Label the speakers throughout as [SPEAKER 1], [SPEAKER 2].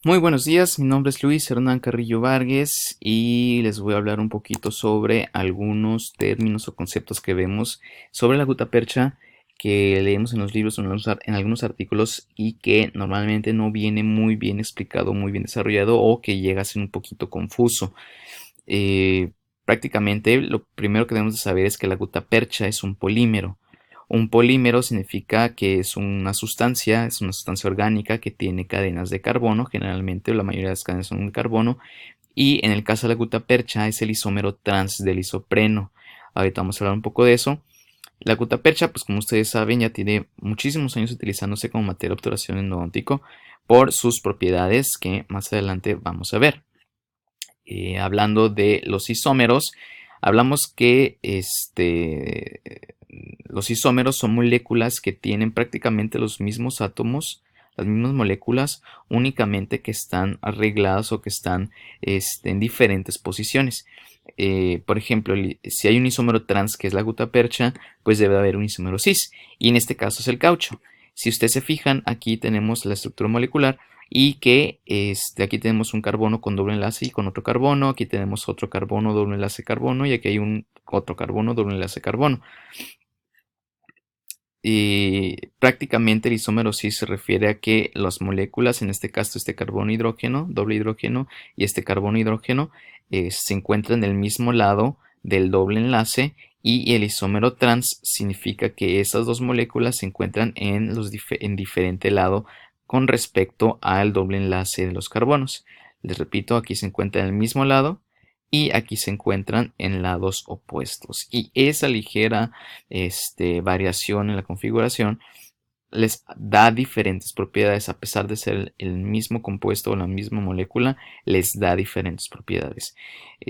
[SPEAKER 1] Muy buenos días, mi nombre es Luis Hernán Carrillo Vargas y les voy a hablar un poquito sobre algunos términos o conceptos que vemos sobre la gutapercha que leemos en los libros o en algunos artículos y que normalmente no viene muy bien explicado, muy bien desarrollado o que llega a ser un poquito confuso. Eh, Prácticamente lo primero que debemos de saber es que la gutapercha es un polímero. Un polímero significa que es una sustancia orgánica que tiene cadenas de carbono, generalmente la mayoría de las cadenas son de carbono, y en el caso de la gutapercha es el isómero trans del isopreno. Ahorita vamos a hablar un poco de eso. La gutapercha, pues como ustedes saben, ya tiene muchísimos años utilizándose como materia de obturación endodóntico por sus propiedades que más adelante vamos a ver. Hablando de los isómeros, hablamos que los isómeros son moléculas que tienen prácticamente los mismos átomos, las mismas moléculas, únicamente que están arregladas o que están en diferentes posiciones. Por ejemplo, si hay un isómero trans que es la gutapercha, pues debe haber un isómero cis, y en este caso es el caucho. Si ustedes se fijan, aquí tenemos la estructura molecular y que aquí tenemos un carbono con doble enlace y con otro carbono, aquí tenemos otro carbono, doble enlace carbono y aquí hay un otro carbono, doble enlace carbono. Y prácticamente el isómero cis se refiere a que las moléculas, en este caso este carbono hidrógeno, doble hidrógeno y este carbono hidrógeno, se encuentran del mismo lado del doble enlace, y el isómero trans significa que esas dos moléculas se encuentran en diferente lado con respecto al doble enlace de los carbonos. Les repito, aquí se encuentra en el mismo lado y aquí se encuentran en lados opuestos. Y esa ligera variación en la configuración les da diferentes propiedades. A pesar de ser el mismo compuesto o la misma molécula, les da diferentes propiedades.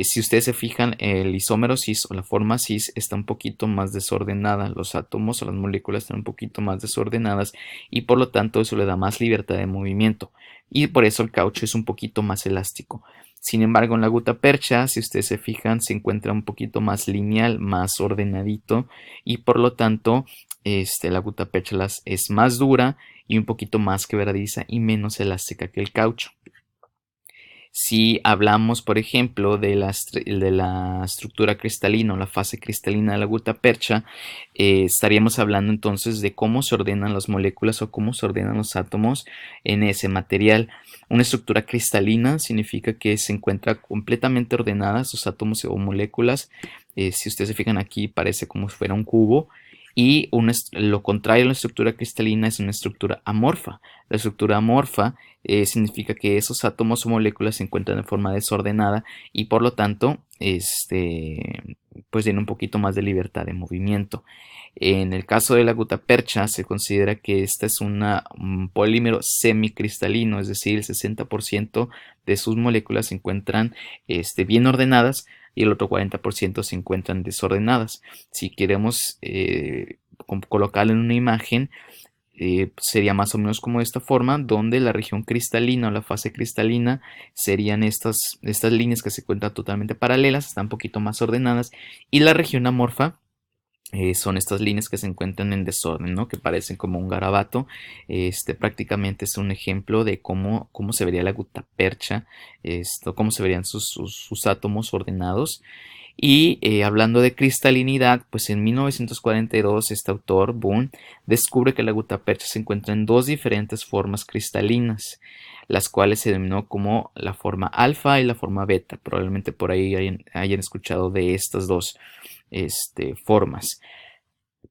[SPEAKER 1] Si ustedes se fijan, el isómero cis o la forma cis está un poquito más desordenada. Los átomos o las moléculas están un poquito más desordenadas y por lo tanto eso le da más libertad de movimiento. Y por eso el caucho es un poquito más elástico. Sin embargo, en la gutapercha, si ustedes se fijan, se encuentra un poquito más lineal, más ordenadito, y por lo tanto la gutapercha es más dura y un poquito más quebradiza y menos elástica que el caucho. Si hablamos, por ejemplo, de la estructura cristalina o la fase cristalina de la gutapercha, estaríamos hablando entonces de cómo se ordenan las moléculas o cómo se ordenan los átomos en ese material. Una estructura cristalina significa que se encuentra completamente ordenada sus átomos o moléculas. Si ustedes se fijan aquí, parece como si fuera un cubo. Y lo contrario a la estructura cristalina es una estructura amorfa. La estructura amorfa significa que esos átomos o moléculas se encuentran de forma desordenada y por lo tanto pues tienen un poquito más de libertad de movimiento. En el caso de la gutapercha se considera que esta es un polímero semicristalino, es decir, el 60% de sus moléculas se encuentran bien ordenadas y el otro 40% se encuentran desordenadas. Si queremos colocarlo en una imagen, sería más o menos como de esta forma, donde la región cristalina o la fase cristalina serían estas líneas que se encuentran totalmente paralelas, están un poquito más ordenadas, y la región amorfa son estas líneas que se encuentran en desorden, ¿no? Que parecen como un garabato. Prácticamente es un ejemplo de cómo se vería la gutapercha, cómo se verían sus átomos ordenados. Y hablando de cristalinidad, pues en 1942 este autor, Boone, descubre que la gutapercha se encuentra en dos diferentes formas cristalinas, las cuales se denominó como la forma alfa y la forma beta. Probablemente por ahí hayan escuchado de estas dos formas.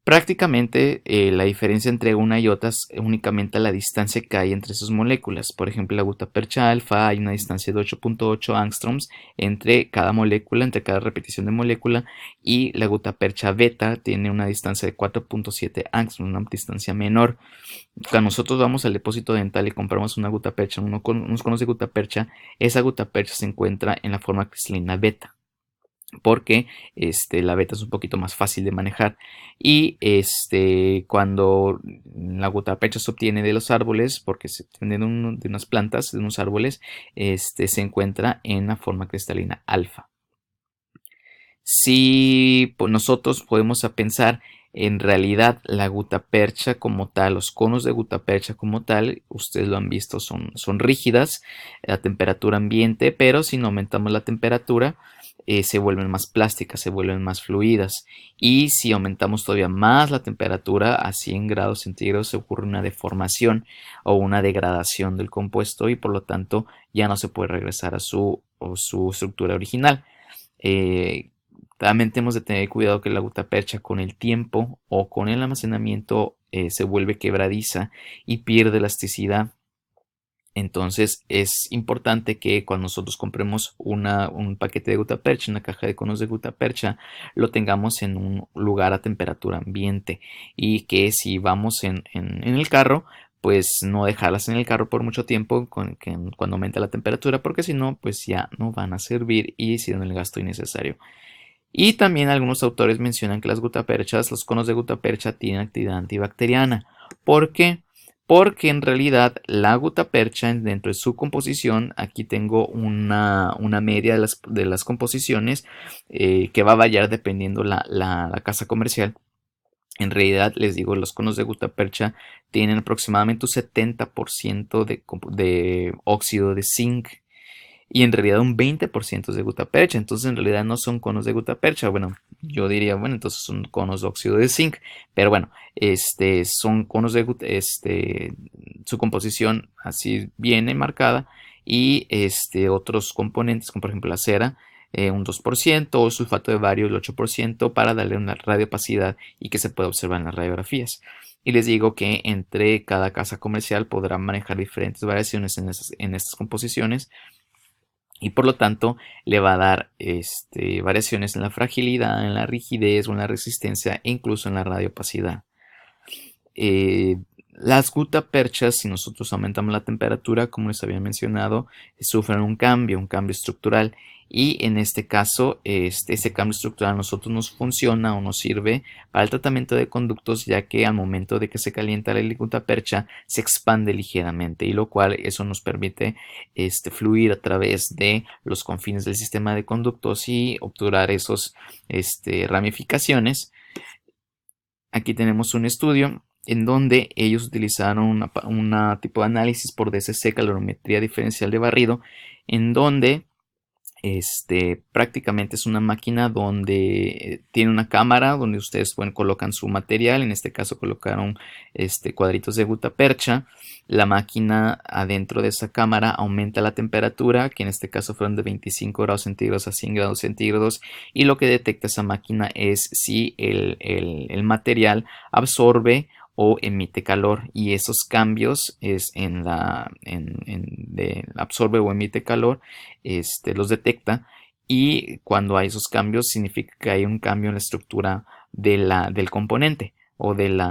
[SPEAKER 1] Prácticamente la diferencia entre una y otra es únicamente la distancia que hay entre sus moléculas. Por ejemplo, la gutapercha alfa hay una distancia de 8.8 angstroms entre cada molécula, entre cada repetición de molécula, y la gutapercha beta tiene una distancia de 4.7 angstroms, una distancia menor. Cuando nosotros vamos al depósito dental y compramos una gutapercha, unos conos de gutapercha, esa gutapercha se encuentra en la forma cristalina beta, porque la beta es un poquito más fácil de manejar. Y cuando la gutapercha se obtiene de los árboles, porque se obtiene de unas plantas, de unos árboles, se encuentra en la forma cristalina alfa. Si pues, nosotros podemos pensar En realidad, la gutapercha como tal, los conos de gutapercha como tal, ustedes lo han visto, son rígidas a temperatura ambiente, pero si no aumentamos la temperatura, se vuelven más plásticas, se vuelven más fluidas. Y si aumentamos todavía más la temperatura a 100 grados centígrados, se ocurre una deformación o una degradación del compuesto y por lo tanto ya no se puede regresar a su estructura original. Eh, También tenemos de tener cuidado que la gutapercha con el tiempo o con el almacenamiento se vuelve quebradiza y pierde elasticidad. Entonces es importante que cuando nosotros compremos un paquete de gutapercha, una caja de conos de gutapercha, lo tengamos en un lugar a temperatura ambiente y que si vamos en el carro, pues no dejarlas en el carro por mucho tiempo cuando aumente la temperatura, porque si no, pues ya no van a servir y hicieron el gasto innecesario. Y también algunos autores mencionan que las gutaperchas, los conos de gutapercha tienen actividad antibacteriana. ¿Por qué? Porque en realidad la gutapercha dentro de su composición, aquí tengo una media de las composiciones que va a variar dependiendo la casa comercial. En realidad, les digo, los conos de gutapercha tienen aproximadamente un 70% de óxido de zinc y en realidad un 20% es de gutapercha. Entonces en realidad no son conos de gutapercha. Bueno, yo diría, bueno, entonces son conos de óxido de zinc. Pero bueno, son conos de su composición así viene marcada y otros componentes como por ejemplo la cera. Un 2% o sulfato de bario el 8% para darle una radiopacidad y que se pueda observar en las radiografías. Y les digo que entre cada casa comercial podrán manejar diferentes variaciones en estas composiciones y por lo tanto le va a dar variaciones en la fragilidad, en la rigidez o en la resistencia e incluso en la radiopacidad. Las gutaperchas, si nosotros aumentamos la temperatura, como les había mencionado, sufren un cambio estructural. Y en este caso, ese cambio estructural a nosotros nos funciona o nos sirve para el tratamiento de conductos, ya que al momento de que se calienta la gutapercha se expande ligeramente, y lo cual eso nos permite fluir a través de los confines del sistema de conductos y obturar esos ramificaciones. Aquí tenemos un estudio en donde ellos utilizaron una tipo de análisis por DCC, calorimetría diferencial de barrido, en donde prácticamente es una máquina donde tiene una cámara donde ustedes colocan su material. En este caso colocaron cuadritos de gutapercha. La máquina adentro de esa cámara aumenta la temperatura, que en este caso fueron de 25 grados centígrados a 100 grados centígrados, y lo que detecta esa máquina es si el material absorbe o emite calor, y esos cambios es de absorbe o emite calor, los detecta, y cuando hay esos cambios significa que hay un cambio en la estructura del componente o del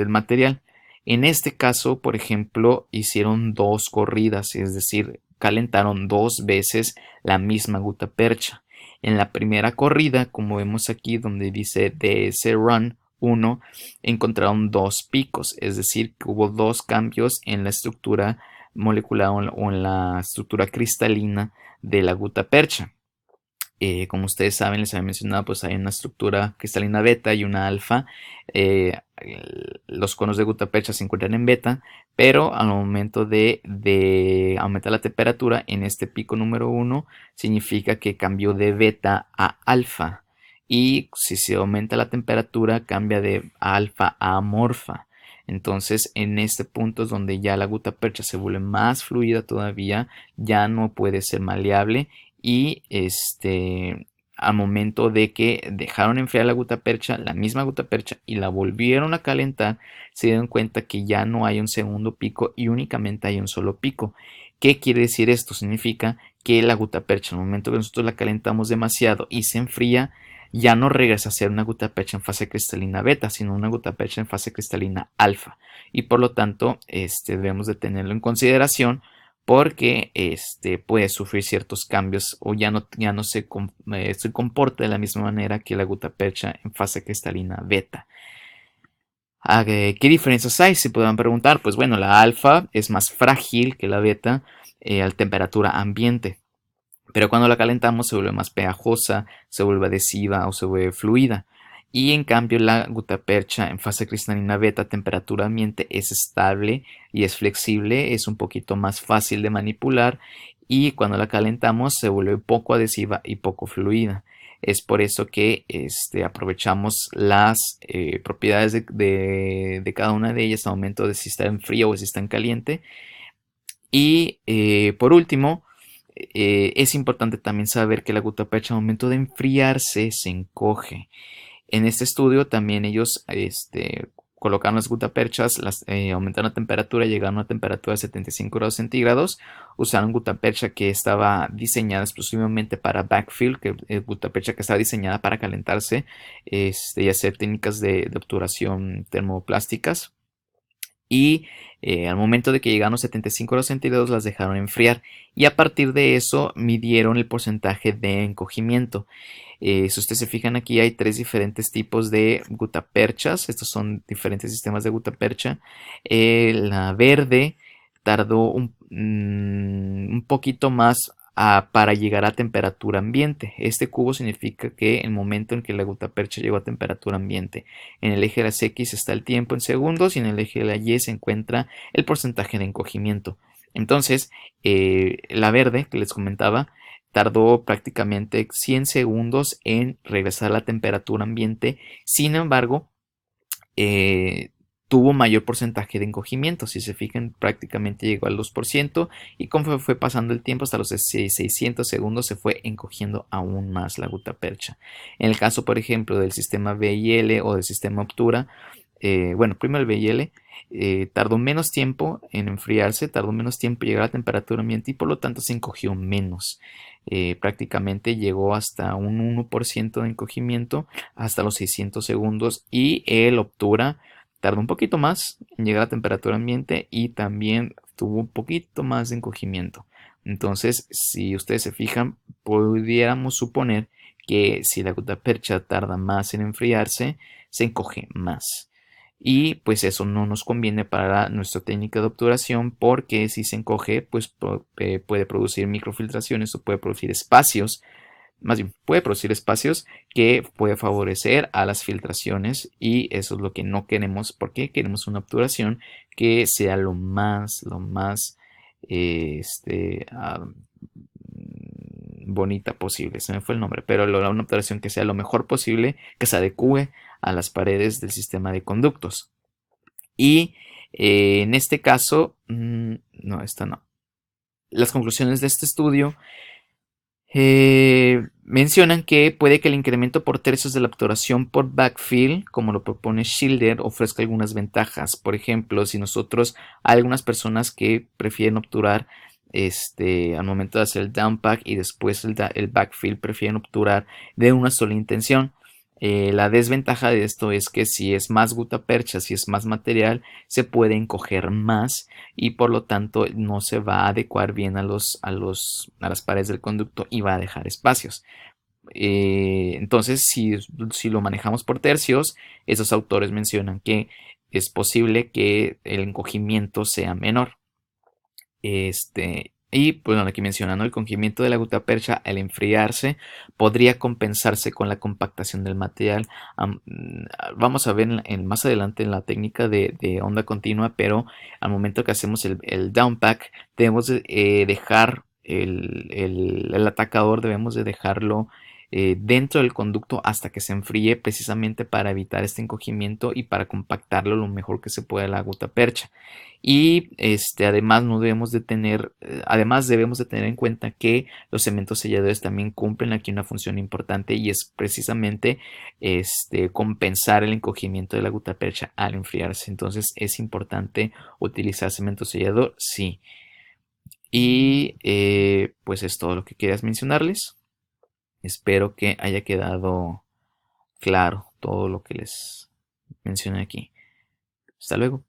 [SPEAKER 1] material. En este caso, por ejemplo, hicieron dos corridas, es decir, calentaron dos veces la misma gutapercha. En la primera corrida, como vemos aquí donde dice DS Run 1, encontraron dos picos, es decir, que hubo dos cambios en la estructura molecular o en la estructura cristalina de la gutapercha. Como ustedes saben, les había mencionado, pues hay una estructura cristalina beta y una alfa. Los conos de gutapercha se encuentran en beta, pero al momento de aumentar la temperatura en este pico número 1, significa que cambió de beta a alfa. Y si se aumenta la temperatura, cambia de alfa a amorfa. Entonces, en este punto es donde ya la gutapercha se vuelve más fluida todavía, ya no puede ser maleable, y al momento de que dejaron enfriar la gutapercha, la misma gutapercha, y la volvieron a calentar, se dieron cuenta que ya no hay un segundo pico y únicamente hay un solo pico. ¿Qué quiere decir esto? Significa que la gutapercha, al momento que nosotros la calentamos demasiado y se enfría, ya no regresa a ser una gutapercha en fase cristalina beta, sino una gutapercha en fase cristalina alfa. Y por lo tanto, debemos de tenerlo en consideración, porque puede sufrir ciertos cambios o ya no se comporta de la misma manera que la gutapercha en fase cristalina beta. ¿Qué diferencias hay? Se podrán preguntar. Pues bueno, la alfa es más frágil que la beta a temperatura ambiente, pero cuando la calentamos se vuelve más pegajosa, se vuelve adhesiva o se vuelve fluida. Y en cambio la gutapercha en fase cristalina beta a temperatura ambiente es estable y es flexible, es un poquito más fácil de manipular y cuando la calentamos se vuelve poco adhesiva y poco fluida. Es por eso que aprovechamos las propiedades de cada una de ellas al momento de si está en frío o si está en caliente. Y por último, es importante también saber que la gutapercha al momento de enfriarse se encoge. En este estudio también ellos colocaron las gutaperchas, aumentaron la temperatura, llegaron a una temperatura de 75 grados centígrados, usaron gutapercha que estaba diseñada exclusivamente para backfill, gutapercha que estaba diseñada para calentarse y hacer técnicas de obturación termoplásticas. Y al momento de que llegaron a 75 grados centígrados las dejaron enfriar y a partir de eso midieron el porcentaje de encogimiento. Si ustedes se fijan aquí hay tres diferentes tipos de gutaperchas. Estos son diferentes sistemas de gutapercha. La verde tardó un poquito más para llegar a temperatura ambiente. Este cubo significa que el momento en que la gutapercha llegó a temperatura ambiente. En el eje de las X está el tiempo en segundos y en el eje de la Y se encuentra el porcentaje de encogimiento. Entonces, la verde que les comentaba tardó prácticamente 100 segundos en regresar a la temperatura ambiente. Sin embargo, tuvo mayor porcentaje de encogimiento. Si se fijan, prácticamente llegó al 2% y conforme fue pasando el tiempo, hasta los 600 segundos se fue encogiendo aún más la gutapercha. En el caso, por ejemplo, del sistema VIL o del sistema Optura, primero el VIL, tardó menos tiempo en enfriarse, tardó menos tiempo en llegar a la temperatura ambiente y por lo tanto se encogió menos. Prácticamente llegó hasta un 1% de encogimiento hasta los 600 segundos y el Optura tardó un poquito más en llegar a temperatura ambiente y también tuvo un poquito más de encogimiento. Entonces, si ustedes se fijan, pudiéramos suponer que si la gutapercha tarda más en enfriarse, se encoge más. Y pues eso no nos conviene para nuestra técnica de obturación porque si se encoge, pues puede producir microfiltraciones o puede producir espacios, más bien puede producir espacios que puede favorecer a las filtraciones y eso es lo que no queremos porque queremos una obturación que sea lo más bonita posible, se me fue el nombre, pero una obturación que sea lo mejor posible, que se adecue a las paredes del sistema de conductos. Y en este caso, no, esta no. Las conclusiones de este estudio mencionan que puede que el incremento por tercios de la obturación por backfill, como lo propone Schilder, ofrezca algunas ventajas. Por ejemplo, si nosotros hay algunas personas que prefieren obturar al momento de hacer el downpack y después el backfill prefieren obturar de una sola intención. La desventaja de esto es que si es más gutapercha, si es más material, se puede encoger más y por lo tanto no se va a adecuar bien a las paredes del conducto y va a dejar espacios. Entonces, si lo manejamos por tercios, esos autores mencionan que es posible que el encogimiento sea menor. Y pues aquí mencionando el encogimiento de la gutapercha al enfriarse podría compensarse con la compactación del material. Vamos a ver más adelante en la técnica de onda continua, pero al momento que hacemos el downpack debemos dejar el atacador, debemos de dejarlo dentro del conducto hasta que se enfríe precisamente para evitar este encogimiento y para compactarlo lo mejor que se pueda la gutapercha. Y además no debemos de tener, además debemos de tener en cuenta que los cementos selladores también cumplen aquí una función importante y es precisamente compensar el encogimiento de la gutapercha al enfriarse. Entonces es importante utilizar cemento sellador, sí. Y pues es todo lo que querías mencionarles. Espero que haya quedado claro todo lo que les mencioné aquí. Hasta luego.